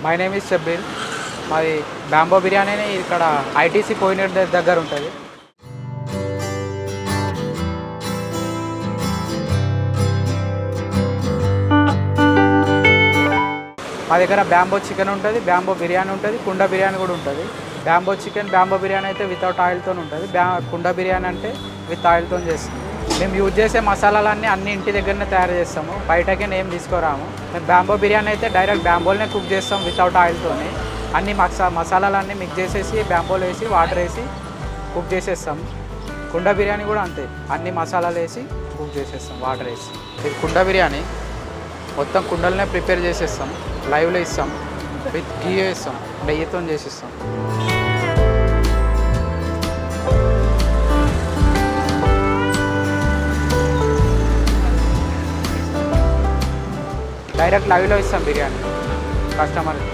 My name is Shabbir. మాది bamboo biryani ఇక్కడ ITC కోయినట్ దగ్గర ఉంటుంది. మా దగ్గర బ్యాంబో చికెన్ ఉంటుంది, బ్యాంబో బిర్యానీ ఉంటుంది, కుండ బిర్యానీ కూడా ఉంటుంది. బ్యాంబో చికెన్, బ్యాంబో బిర్యానీ అయితే వితౌట్ ఆయిల్తో ఉంటుంది. కుండ బిర్యానీ అంటే విత్ ఆయిల్తో చేస్తాం. మేము యూజ్ చేసే మసాలాలన్నీ అన్ని ఇంటి దగ్గరనే తయారు చేస్తాము, బయటకే ఏం తీసుకురాము. మేము బ్యాంబో బిర్యానీ అయితే డైరెక్ట్ బ్యాంబోలోనే కుక్ చేస్తాం వితౌట్ ఆయిల్తోనే. అన్ని మసాలాలన్నీ మిక్స్ చేసేసి బ్యాంబోలో వేసి వాటర్ వేసి కుక్ చేసేస్తాం. కుండ బిర్యానీ కూడా అంతే, అన్ని మసాలాలు వేసి కుక్ చేసేస్తాం వాటర్ వేసి. ఇది కుండ బిర్యానీ మొత్తం కుండలనే ప్రిపేర్ చేసేస్తాం, లైవ్లో ఇస్తాం, విత్ ఘీ వేస్తాం, నెయ్యితో చేసిస్తాం. డైరెక్ట్ లైవ్లో ఇస్తాం బిర్యానీ కస్టమర్కి.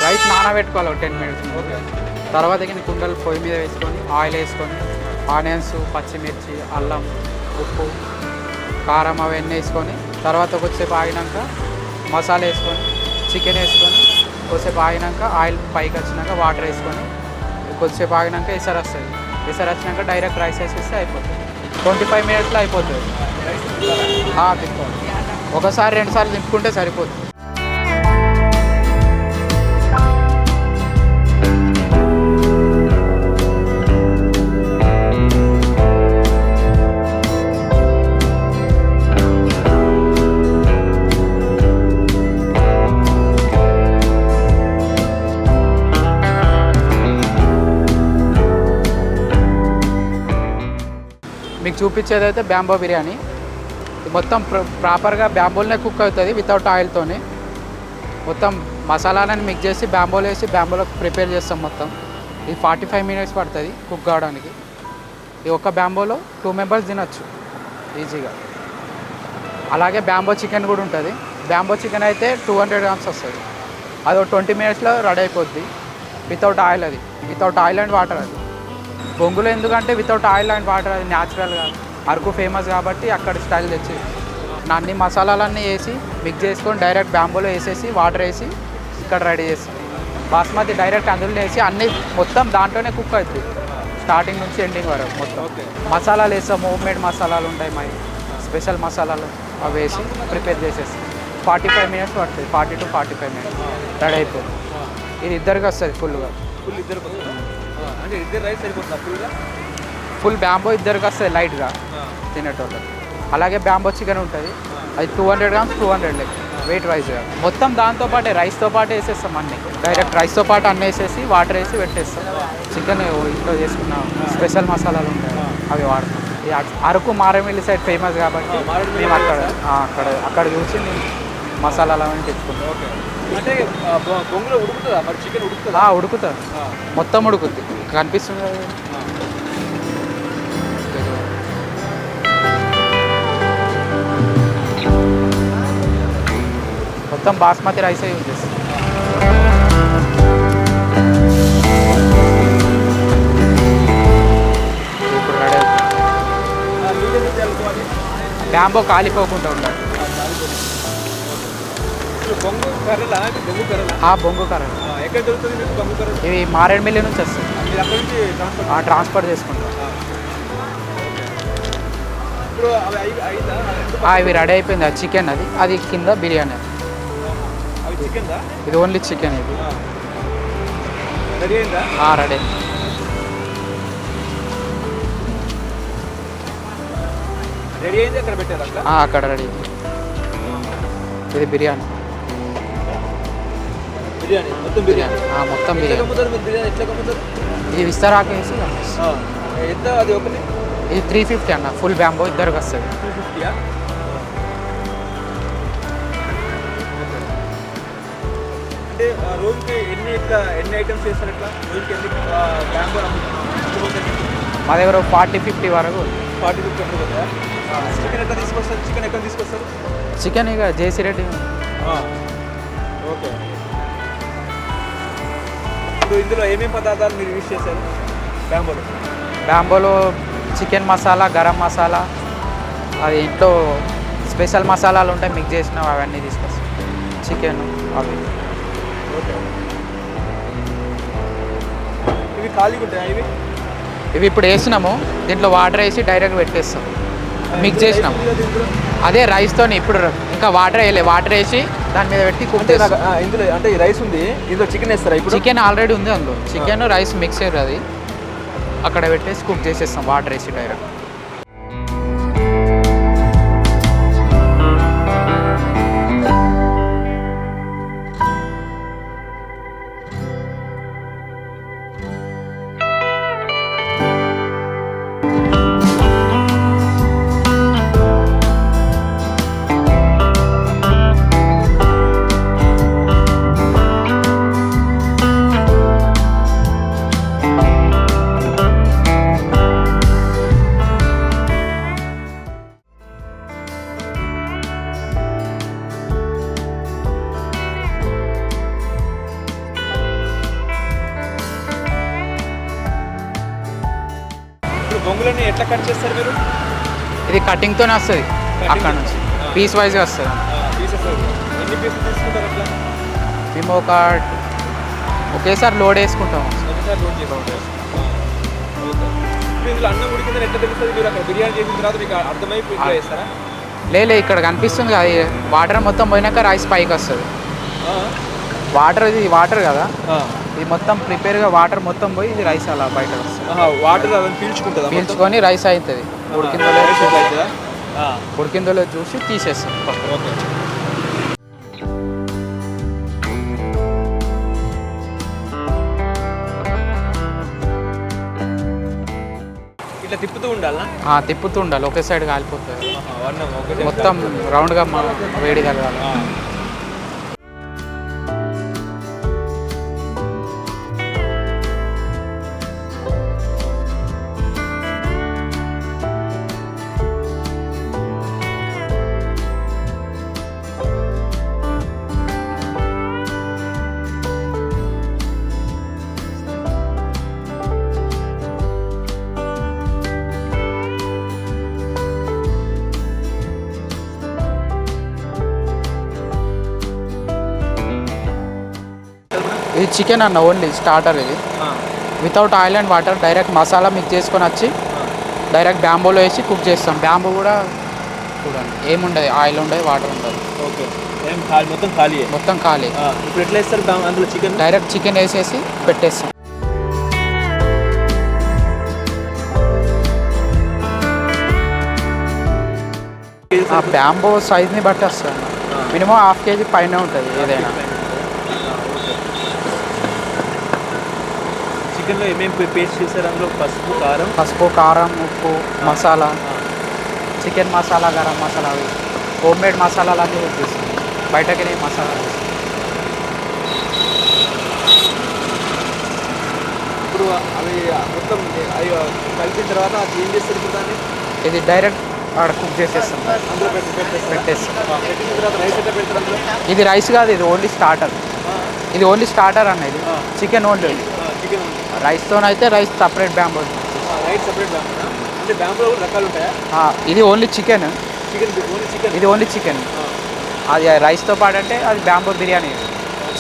రైస్ నానబెట్టుకోవాలి 10 minutes. తర్వాత కుండలు పొయ్యి మీద వేసుకొని ఆయిల్ వేసుకొని ఆనియన్స్, పచ్చిమిర్చి, అల్లం, ఉప్పు, కారం అవన్నీ వేసుకొని తర్వాత కొద్దిసేపు ఆగినాక మసాలా వేసుకొని చికెన్ వేసుకొని కొద్దిసేపు ఆగినాక ఆయిల్ పైకి వచ్చినాక వాటర్ వేసుకొని కొద్దిసేపు ఆగినాక ఎసరు వస్తుంది. ఎసరు వచ్చినాక డైరెక్ట్ రైస్ వేసేస్తే అయిపోతుంది. 25 minutesలో అయిపోతుంది. తిప్పుకోండి, ఒకసారి 2 సార్లు తిప్పుకుంటే సరిపోతుంది. మీకు చూపించేది అయితే బ్యాంబో బిర్యానీ. మొత్తం ప్రాపర్గా బ్యాంబోలోనే కుక్ అవుతుంది వితౌట్ ఆయిల్తోనే. మొత్తం మసాలాలని మిక్స్ చేసి బ్యాంబోలో వేసి బ్యాంబోలో ప్రిపేర్ చేస్తాం మొత్తం. ఇది 45 minutes పడుతుంది కుక్ కావడానికి. ఈ ఒక్క బ్యాంబోలో 2 members తినచ్చు ఈజీగా. అలాగే బ్యాంబో చికెన్ కూడా ఉంటుంది. బ్యాంబో చికెన్ అయితే 200 grams వస్తుంది. అది 20 minutesలో రెడీ అయిపోద్ది వితౌట్ ఆయిల్. అది వితౌట్ ఆయిల్ అండ్ వాటర్. అది బొంగులో ఎందుకంటే వితౌట్ ఆయిల్ అండ్ వాటర్, అది న్యాచురల్గా అరకు ఫేమస్ కాబట్టి అక్కడ స్టైల్ తెచ్చి అన్ని మసాలాలన్నీ వేసి మిక్స్ చేసుకొని డైరెక్ట్ బ్యాంబోలో వేసేసి వాటర్ వేసి ఇక్కడ రెడీ చేస్తాం. బాస్మతి డైరెక్ట్ అందులో వేసి అన్నీ మొత్తం దాంట్లోనే కుక్ అవుతుంది స్టార్టింగ్ నుంచి ఎండింగ్ వరకు. మొత్తం మసాలాలు వేస్తాం, హోమ్ మేడ్ మసాలాలు ఉంటాయి, మా స్పెషల్ మసాలాలు అవి వేసి ప్రిపేర్ చేసేస్తాం. 45 minutes పడుతుంది, 40 to 45 minutes రెడీ అయిపోతుంది. ఇది ఇద్దరికి వస్తుంది ఫుల్గా. ఫుల్ బ్యాంబో ఇద్దరికి వస్తుంది లైట్గా తినేటోళ్ళకి. అలాగే బ్యాంబో చికెన్ ఉంటుంది, అది 200 grams 200 లెక్క వెయిట్ వైజ్గా. మొత్తం దాంతోపాటే రైస్తో పాటు వేసేస్తాం అన్నీ. డైరెక్ట్ రైస్తో పాటు అన్నీ వేసేసి వాటర్ వేసి పెట్టేస్తాం. చికెన్ ఇంట్లో చేసుకున్న స్పెషల్ మసాలాలు ఉంటాయి అవి వాడతాం. అరకు మారేమిల్లి సైడ్ ఫేమస్ కాబట్టి మేము అక్కడ చూసి మేము మసాలాలు అవన్నీ తెచ్చుకుంటాం. ఉడుకుతుంది, మొత్తం ఉడుకుద్ది. కనిపిస్తుంది కదా. మొత్తం బాస్మతి రైసే యూజ్ చేస్తాం. ఇప్పుడు రెడీ అవుతుంది. బ్యాంబో కాలిపోకుండా ఉండాలి. బొంగు కర్రలు ఇవి మారేడుమిల్లి నుంచి వస్తాయి. ట్రాన్స్పోర్ట్ చేసుకుంటాం. ఇవి రెడీ అయిపోయింది. అది చికెన్, అది కింద బిర్యానీ. ఇది ఓన్లీ చికెన్. ఇది రెడీ. అక్కడ రెడీ. ఇది బిర్యానీ. మొత్తం బిర్యానీ. ఇది విస్తరాకు వేసి ఇది 350 అన్న. ఫుల్ బ్యాంబో ఇద్దరికి వస్తుంది. అంటే రోజుకి ఎన్ని ఐటమ్స్ చేస్తారు? ఇట్లా రోజుకి ఎన్ని బ్యాంబో మా దగ్గర 40-50 వరకు 40-50 ఎప్పుడు పోతాయా? చికెన్ ఎట్లా తీసుకొస్తారు? చికెన్ ఎక్కడ తీసుకొస్తారు? చికెన్ ఇక జేసీ రెడ్డి. ఓకే. ఇప్పుడు ఇందులో ఏమేమి పదార్థాలు మీరు యూజ్ చేశారు బ్యాంబోలో చికెన్ మసాలా, గరం మసాలా, అది ఇంట్లో స్పెషల్ మసాలాలు ఉంటాయి మిక్స్ చేసినవి, అవన్నీ తీసుకొస్తాం. చికెన్ అవి. ఓకే. ఇవి ఖాళీగా ఉంటాయా? ఇవి ఇప్పుడు వేసినాము, దీంట్లో వాటర్ వేసి డైరెక్ట్ పెట్టేస్తాం. మిక్స్ చేసినాం అదే రైస్తో. ఇప్పుడు ఇంకా వాటర్ వేయలే, వాటర్ వేసి దాని మీద పెట్టి కుక్ చేస్తాం. ఇందులో అంటే రైస్ ఉంది, ఇందులో చికెన్ వేస్తారా? ఇప్పుడు చికెన్ ఆల్రెడీ ఉంది అందులో. చికెన్ రైస్ మిక్స్ అయ్యారు, అది అక్కడ పెట్టేసి కుక్ చేసేస్తాం వాటర్ వేసి డైరెక్ట్. బొంగులని ఎట్లా కట్ చేస్తారు మీరు? ఇది కటింగ్తోనే వస్తుంది, అక్కడ నుంచి పీస్ వైజ్గా వస్తుంది. ఎన్ని పీసెస్ తీసుకుంటారు అట్లా? మేము ఒకేసారి లోడ్ వేసుకుంటాము. ఒకసారి లోడ్ చేసుకుంటారు. ఇందులో అన్నం ఉడికిందని ఎట్లా తెలుస్తుంది? మీరు అక్కడ బిర్యానీ చేసిన తర్వాత మీకు అర్థమైపోయి ఇంట్లో వేస్తారా? లేదు, ఇక్కడ కనిపిస్తుంది కదా, వాటర్ మొత్తం పోయినాక రైస్ పైకి వస్తుంది. ఇది వాటర్ కదా, ఇది మొత్తం ప్రిపేర్గా వాటర్ మొత్తం పోయి ఇది రైస్ అలా బయట వస్తుంది. వాటర్ అదని పీల్చుకొని రైస్ అవుతుంది. ఉడికిందో లేదో చూసి తీసేస్తాం. ఓకే. ఇట్లా తిప్పుతూ ఉండాలా? తిప్పుతూ ఉండాలి, ఒకే సైడ్ కాలిపోతుంది. మొత్తం రౌండ్గా వేడి కలగాలి. ఇది చికెన్ అన్న ఓన్లీ స్టార్టర్. ఇది without oil and water, direct masala mix చేసుకొని వచ్చి డైరెక్ట్ బ్యాంబోలో వేసి కుక్ చేస్తాం. బ్యాంబో కూడా చూడండి ఏముండదు, ఆయిల్ ఉండదు, వాటర్ ఉండదు. ఓకే. మొత్తం ఖాళీ. ఇప్పుడు ఎట్లా వేస్తారు అందులో చికెన్? డైరెక్ట్ చికెన్ వేసేసి పెట్టేస్తాం. బ్యాంబో సైజ్ని బట్టి వస్తుంది, మినిమం ½ kg పైన ఉంటుంది ఏదైనా. చికెన్లో ఏమేమి పేస్ట్ చేశారు? అందులో పసుపు, కారం, ఉప్పు, మసాలా, చికెన్ మసాలా, గరం మసాలా, అవి హోమ్ మేడ్ మసాలాలు అన్నీ యూజ్ చేస్తాం. బయటకి మసాలా ఇప్పుడు అవి మొత్తం అవి కలిపిన తర్వాత అది ఏం చేస్తారు దాన్ని? ఇది డైరెక్ట్ అక్కడ కుక్ చేసేస్తాం, అందులో పెట్టేస్తాం. పెట్టిన తర్వాత రైస్ ఎట్లా పెడతారు అందులో? ఇది రైస్ కాదు, ఇది ఓన్లీ స్టార్టర్. ఇది ఓన్లీ స్టార్టర్ అన్న, ఇది చికెన్ ఓన్లీ. చికెన్ రైస్తో అయితే rice separate bamboo. Rice separate bamboo అంటే బ్యాంబోలో కూడా రకాలు ఉంటాయా? ఇది ఓన్లీ చికెన్. ఇది ఓన్లీ చికెన్. అది రైస్తో పాటు అంటే అది బ్యాంబో బిర్యానీ.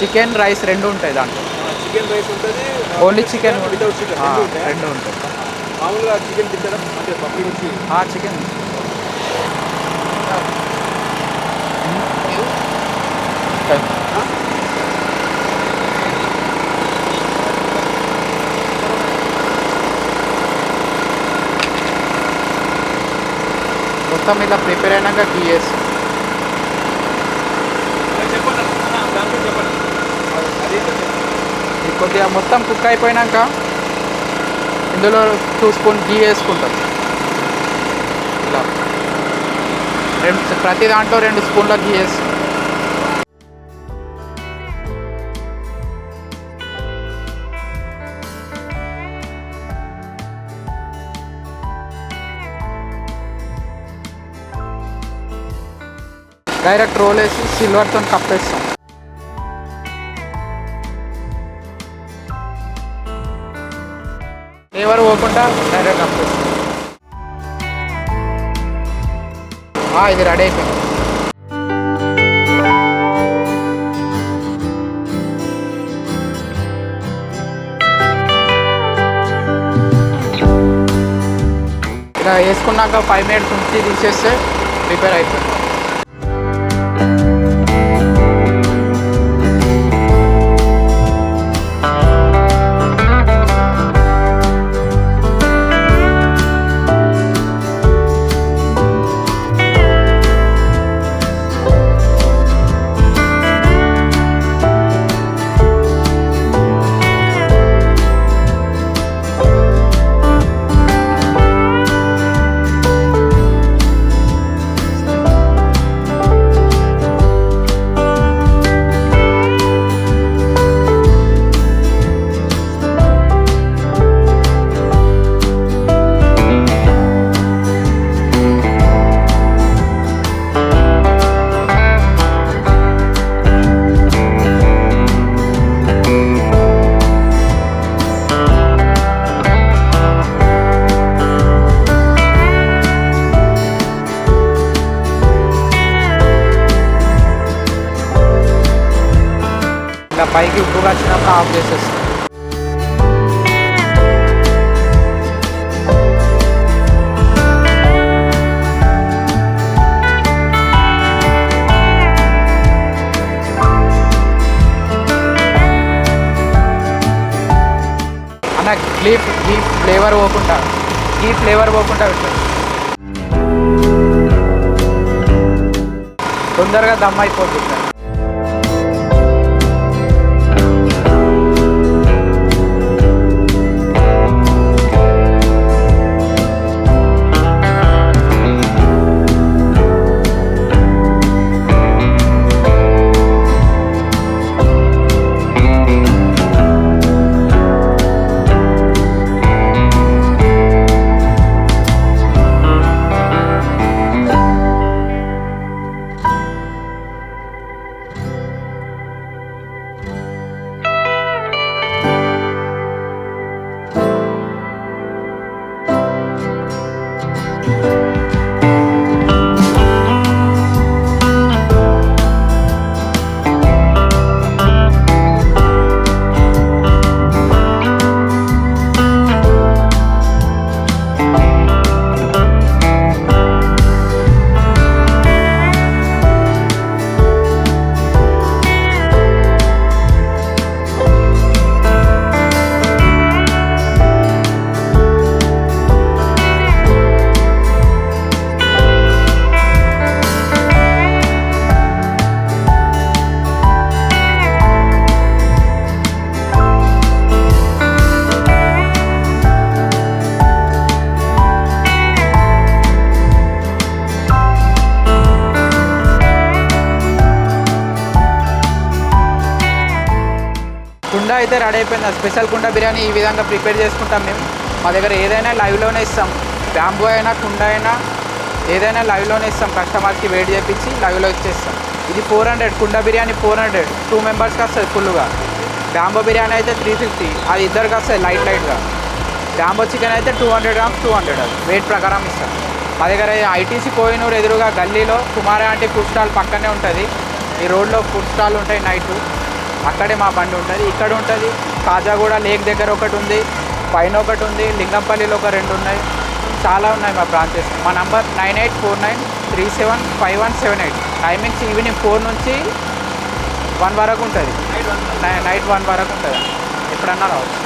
చికెన్ రైస్ రెండు ఉంటాయి దాంట్లో. చికెన్ రైస్ ఉంటుంది, ఓన్లీ చికెన్, వితౌట్ చికెన్ రెండు ఉంటాయి. మామూలుగా చికెన్ తింటారా? అంటే పప్పు నుంచి చికెన్ మొత్తం ఇలా ప్రిపేర్ అయినాక గీ వేస్తాం. కొద్దిగా మొత్తం కుక్ అయిపోయినాక ఇందులో 2 స్పూన్ గీ వేసుకుంటాం. ఇలా ప్రతి దాంట్లో 2 స్పూన్ల గీ వేస్తాం. డైరెక్ట్ రోల్ వేసి సిల్వర్తో కప్పేస్తాం. ఫ్లేవర్ పోకుండా డైరెక్ట్ కప్పేస్తాం. ఇది రెడీ అయిపోయింది. ఇలా వేసుకున్నాక 5 minutes ఉంచి తీసేస్తే ప్రిపేర్ అయిపోయింది. ఇలా పైకి ఉప్పుగా వచ్చినప్పుడు ఆఫ్ చేసేస్తాం. అన్న గీ ఫ్లేవర్ పోకుండా పెట్టండి. తొందరగా దమ్ అయిపోతుంది. కుండ అయితే రెడీ అయిపోయింది. స్పెషల్ కుండ బిర్యానీ ఈ విధంగా ప్రిపేర్ చేసుకుంటాం మేము. మా దగ్గర ఏదైనా లైవ్లోనే ఇస్తాం. బ్యాంబూ అయినా కుండ అయినా ఏదైనా లైవ్లోనే ఇస్తాం. కస్టమర్స్కి వెయిట్ చేయించి లైవ్లో ఇచ్చేస్తాం. ఇది 400 కుండ బిర్యానీ 400 2 మెంబర్స్కి వస్తుంది ఫుల్గా. బ్యాంబో బిర్యానీ అయితే 350, అది ఇద్దరికి వస్తుంది లైట్గా. బ్యాంబో చికెన్ అయితే 200 grams 200, అది వెయిట్ ప్రకారం ఇస్తాం. మా దగ్గర ఐటీసీ కోహినూర్ ఎదురుగా గల్లీలో కుమారి ఆంటీ ఫుడ్ స్టాల్ పక్కనే ఉంటుంది. ఈ రోడ్లో ఫుడ్ స్టాల్ ఉంటాయి నైటు, అక్కడే మా బండి ఉంటుంది. ఇక్కడ ఉంటుంది కాజాగూడ లేక్ దగ్గర ఒకటి ఉంది, పైన ఒకటి ఉంది, లింగంపల్లిలో ఒక 2 ఉన్నాయి. చాలా ఉన్నాయి మా బ్రాంచెస్. మా నంబర్ 9849375178. టైమింగ్స్ ఈవినింగ్ 4 నుంచి 1 వరకు ఉంటుంది. నైట్ 1 వరకు ఉంటుంది. ఎప్పుడన్నా రావచ్చు.